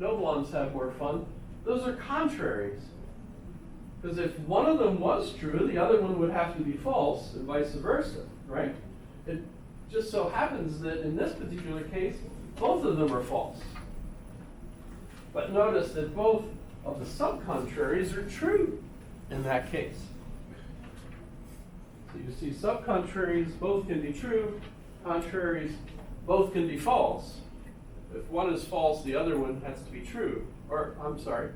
no blondes have more fun, those are contraries. Because if one of them was true, the other one would have to be false, and vice versa, right? It just so happens that in this particular case, both of them are false. But notice that both of the subcontraries are true in that case. So you see subcontraries both can be true, contraries both can be false. If one is false, the other one has to be true. Or, I'm sorry,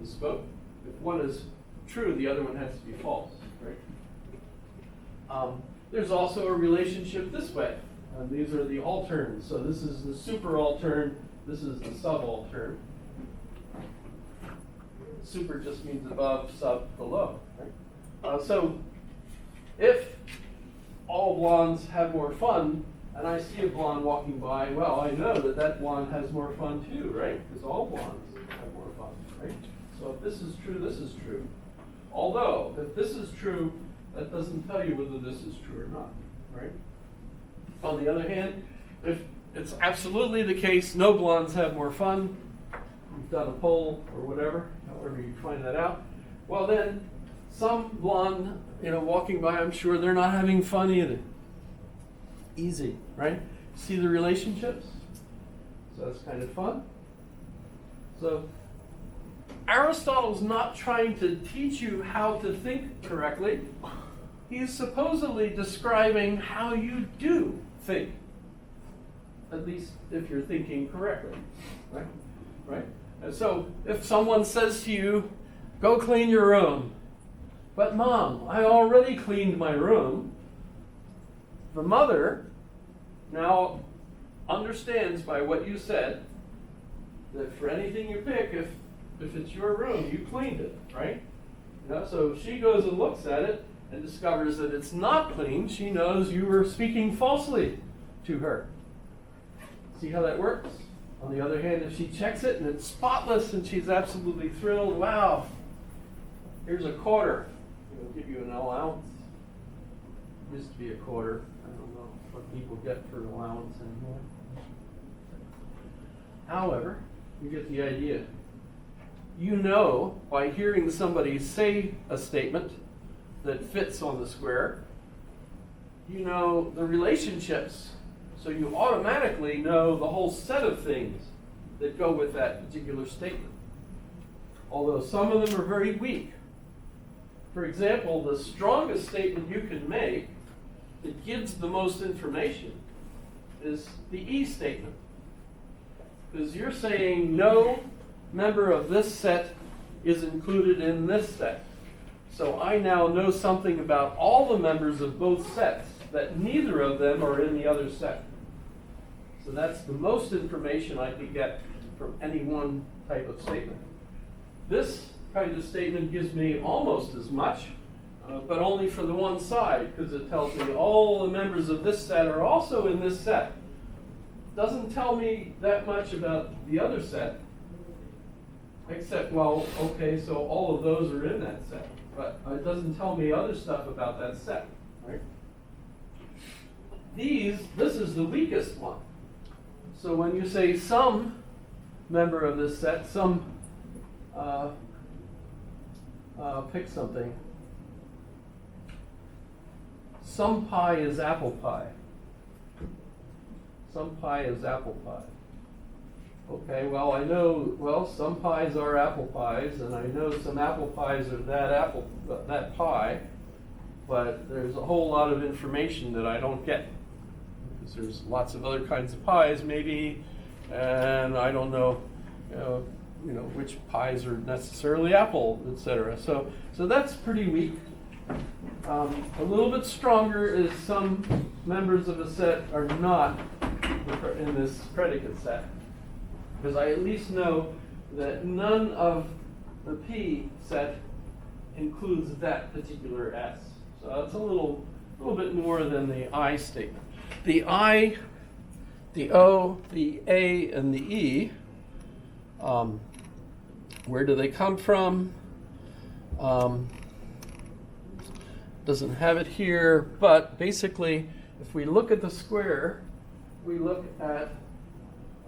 misspoke. If one is true, the other one has to be false, right? There's also a relationship this way. These are the alterns. So this is the super altern, this is the subaltern. Super just means above, sub below, right? So if all blondes have more fun, and I see a blonde walking by, well, I know that that blonde has more fun too, right? Because all blondes have more fun, right? So if this is true, this is true. Although, if this is true, that doesn't tell you whether this is true or not, right? On the other hand, if it's absolutely the case, no blondes have more fun, you've done a poll or whatever, however you find that out, well then, some blonde, walking by, I'm sure they're not having fun either. Easy, right? See the relationships? So that's kind of fun. So Aristotle's not trying to teach you how to think correctly. He's supposedly describing how you do think. At least if you're thinking correctly, right? Right? And so if someone says to you, go clean your room, but Mom, I already cleaned my room, the mother now understands by what you said that for anything you pick, if it's your room, you cleaned it, right? So if she goes and looks at it and discovers that it's not clean, she knows you were speaking falsely to her. See how that works? On the other hand, if she checks it and it's spotless and she's absolutely thrilled, wow, here's a quarter. We'll give you an allowance. It used to be a quarter. I don't know what people get for an allowance anymore. However, you get the idea. You know by hearing somebody say a statement that fits on the square, you know the relationships. So you automatically know the whole set of things that go with that particular statement. Although some of them are very weak. For example, the strongest statement you can make that gives the most information is the E statement. Because you're saying no member of this set is included in this set. So I now know something about all the members of both sets, that neither of them are in the other set. So that's the most information I could get from any one type of statement. This kind of statement gives me almost as much, but only for the one side, because it tells me all the members of this set are also in this set. Doesn't tell me that much about the other set, except, well, okay, so all of those are in that set, but it doesn't tell me other stuff about that set, right? This is the weakest one. So when you say some member of this set, pick something. Some pie is apple pie. Some pie is apple pie. Okay, well I know, some pies are apple pies, and I know some apple pies are that pie, but there's a whole lot of information that I don't get. Because there's lots of other kinds of pies maybe, and I don't know, which pies are necessarily apple, etc. So that's pretty weak. A little bit stronger is some members of a set are not in this predicate set. Because I at least know that none of the P set includes that particular S. So that's a little bit more than the I statement. The I, the O, the A, and the E, where do they come from? Doesn't have it here, but basically, if we look at the square, we look at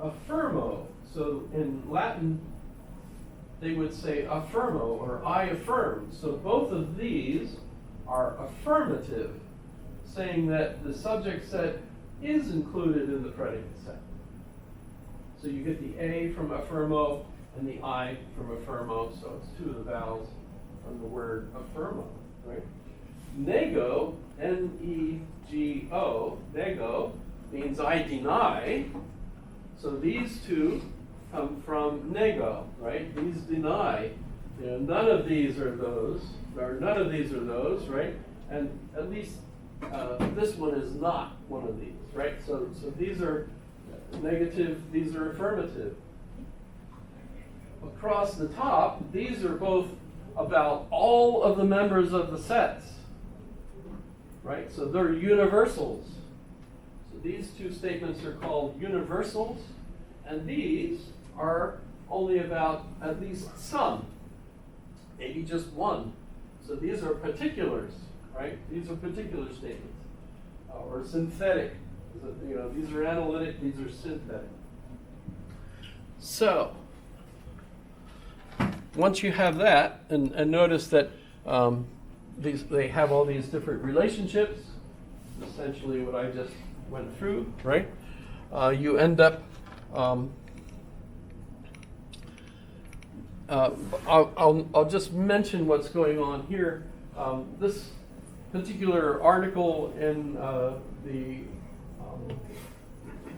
a Fermo So in Latin, they would say affirmo or I affirm. So both of these are affirmative, saying that the subject set is included in the predicate set. So you get the A from affirmo and the I from affirmo, so it's two of the vowels from the word affirmo, right? Nego, N-E-G-O, nego, means I deny. So these two come from nego, right? These deny. You know, none of these are those, or none of these are those, right? And at least this one is not one of these, right? So these are negative, these are affirmative. Across the top, these are both about all of the members of the sets, right? So they're universals. So these two statements are called universals, and these are only about at least some, maybe just one. So these are particulars, right? These are particular statements, or synthetic. You know, these are analytic, these are synthetic. So, once you have that, and notice that they have all these different relationships, essentially what I just went through, right? You end up, I'll just mention what's going on here. This particular article in the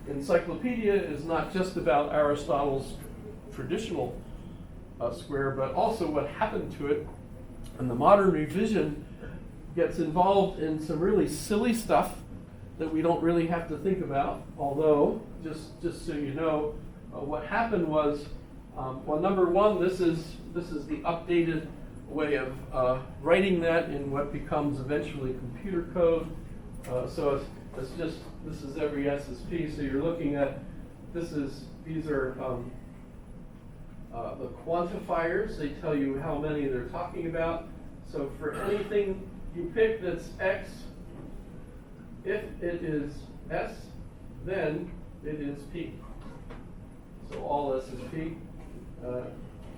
encyclopedia is not just about Aristotle's traditional square, but also what happened to it. And the modern revision gets involved in some really silly stuff that we don't really have to think about. Although, just so you know, what happened was, well, number one, this is the updated way of writing that in what becomes eventually computer code. So this is every SSP. So you're looking at these are the quantifiers. They tell you how many they're talking about. So for anything you pick that's X, if it is S, then it is P. So all S is P.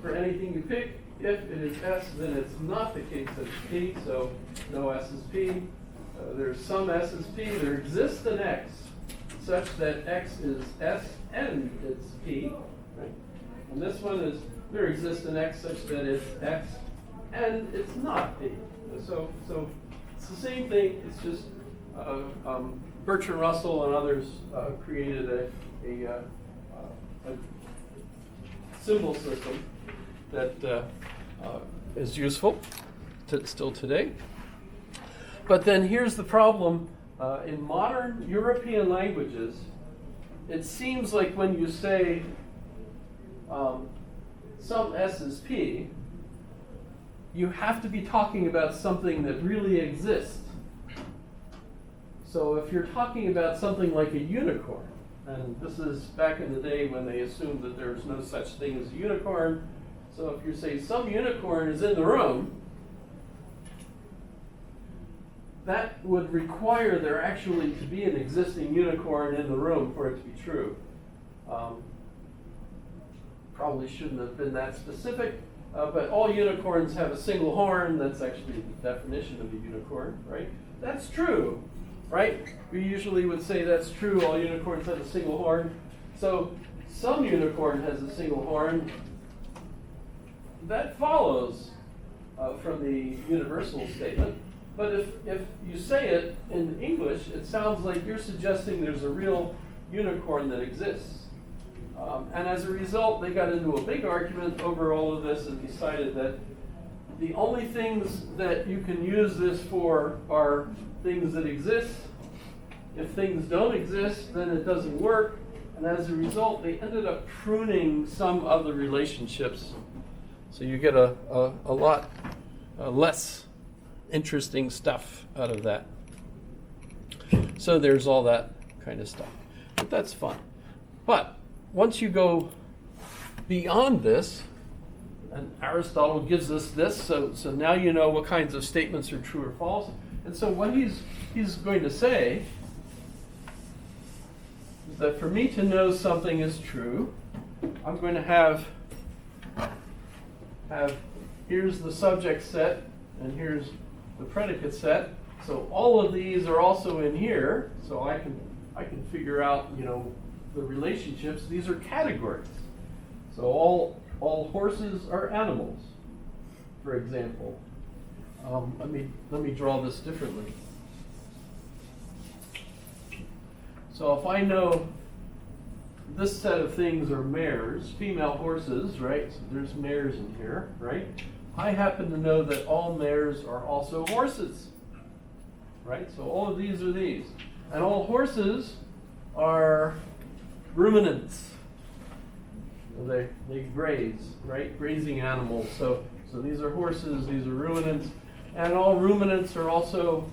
For anything you pick, if it is S, then it's not the case that it's P, so no S is P. There's some S is P. There exists an X such that X is S and it's P. Right? And this one is, there exists an X such that it's X and it's not P. So it's the same thing, it's just Bertrand Russell and others created a symbol system that is useful still today. But then here's the problem. In modern European languages, it seems like when you say some S is P, you have to be talking about something that really exists. So if you're talking about something like a unicorn, and this is back in the day when they assumed that there's no such thing as a unicorn. So if you say some unicorn is in the room, that would require there actually to be an existing unicorn in the room for it to be true. Probably shouldn't have been that specific, but all unicorns have a single horn. That's actually the definition of a unicorn, right? That's true, right? We usually would say that's true, all unicorns have a single horn. So some unicorn has a single horn. That follows from the universal statement. But if you say it in English, it sounds like you're suggesting there's a real unicorn that exists. And as a result, they got into a big argument over all of this and decided that the only things that you can use this for are things that exist. If things don't exist, then it doesn't work. And as a result, they ended up pruning some of the relationships. So you get a lot less interesting stuff out of that. So there's all that kind of stuff. But that's fun. But once you go beyond this, and Aristotle gives us this, so now you know what kinds of statements are true or false. And so what he's going to say is that for me to know something is true, I'm going to have here's the subject set, and here's the predicate set. So all of these are also in here, so I can figure out, the relationships. These are categories. So all horses are animals, for example. Let me draw this differently. So if I know this set of things are mares, female horses, right? So there's mares in here, right? I happen to know that all mares are also horses, right? So all of these are these. And all horses are ruminants. They graze, right? Grazing animals. So these are horses, these are ruminants. And all ruminants are also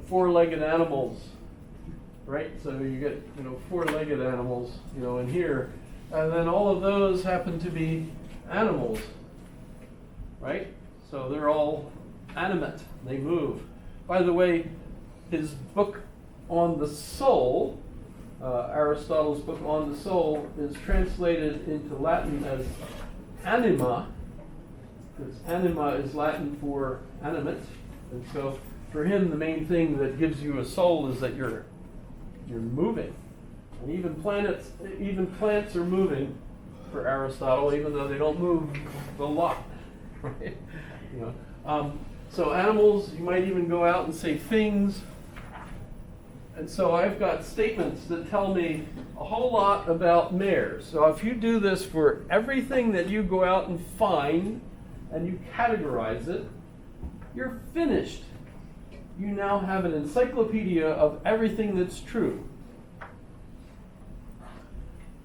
four-legged animals, right? So you get, four-legged animals, in here. And then all of those happen to be animals, right? So they're all animate, they move. By the way, his book on the soul, Aristotle's book on the soul, is translated into Latin as anima, because anima is Latin for animate. And so for him, the main thing that gives you a soul is that you're moving. And even plants are moving for Aristotle, even though they don't move a lot. Right? So animals, you might even go out and say things. And so I've got statements that tell me a whole lot about mares. So if you do this for everything that you go out and find, and you categorize it, you're finished. You now have an encyclopedia of everything that's true.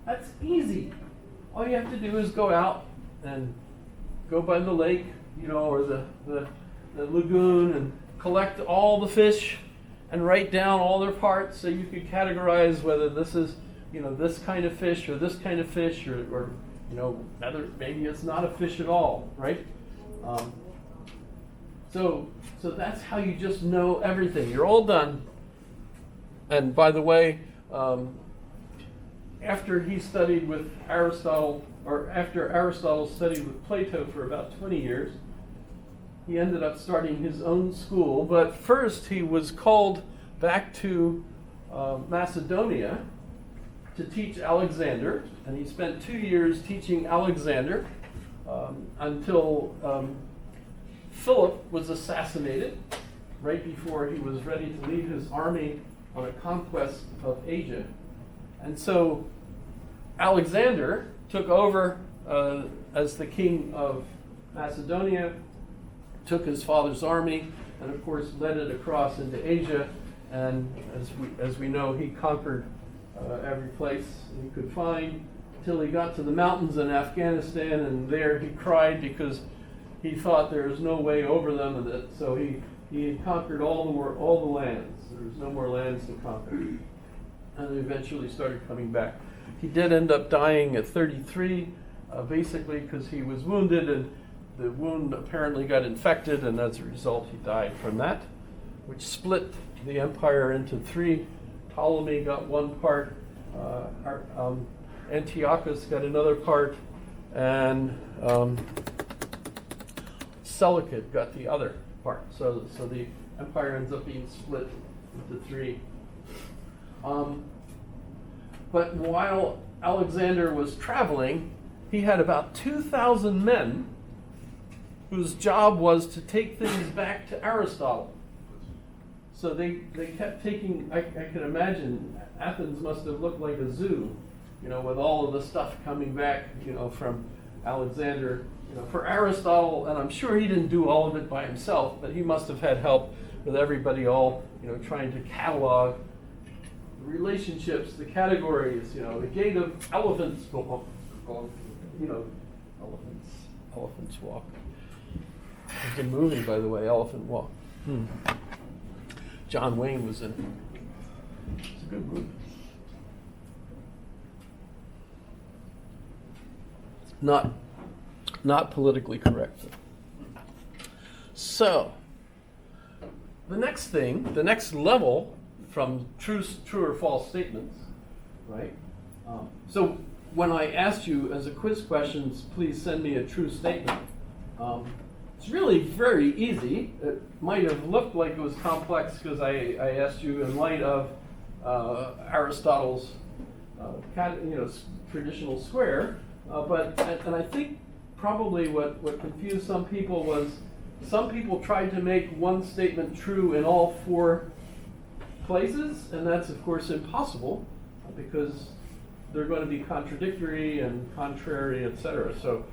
That's easy. All you have to do is go out and go by the lake, or the lagoon, and collect all the fish and write down all their parts so you could categorize whether this is, this kind of fish or this kind of fish, or maybe it's not a fish at all, right? So that's how you just know everything. You're all done. And by the way, after he studied with Aristotle, or after Aristotle studied with Plato for about 20 years, he ended up starting his own school. But first he was called back to Macedonia to teach Alexander, and he spent 2 years teaching Alexander until Philip was assassinated right before he was ready to lead his army on a conquest of Asia. And so Alexander took over as the king of Macedonia, took his father's army, and of course led it across into Asia. And as we know, he conquered every place he could find until he got to the mountains in Afghanistan, and there he cried because he thought there was no way over them, and that so he had conquered all the lands. There was no more lands to conquer, and eventually started coming back. He did end up dying at 33, basically because he was wounded, and the wound apparently got infected, and as a result he died from that, which split the empire into three. Ptolemy got one part, Antiochus got another part, and Seleucid got the other part. So the empire ends up being split into three. But while Alexander was traveling, he had about 2,000 men whose job was to take things back to Aristotle. So they kept taking, I can imagine, Athens must have looked like a zoo, with all of the stuff coming back, from Alexander, for Aristotle, and I'm sure he didn't do all of it by himself, but he must have had help with everybody all, trying to catalog the relationships, the categories, the gait of elephants, elephants walk. It's a movie, by the way, Elephant Walk. John Wayne was in it. It's a good movie. Not politically correct. So, the next level from true or false statements, right? So when I asked you as a quiz questions, please send me a true statement. It's really very easy. It might have looked like it was complex because I asked you in light of Aristotle's traditional square, and I think probably what confused some people was some people tried to make one statement true in all four places, and that's of course impossible because they're going to be contradictory and contrary, etc. So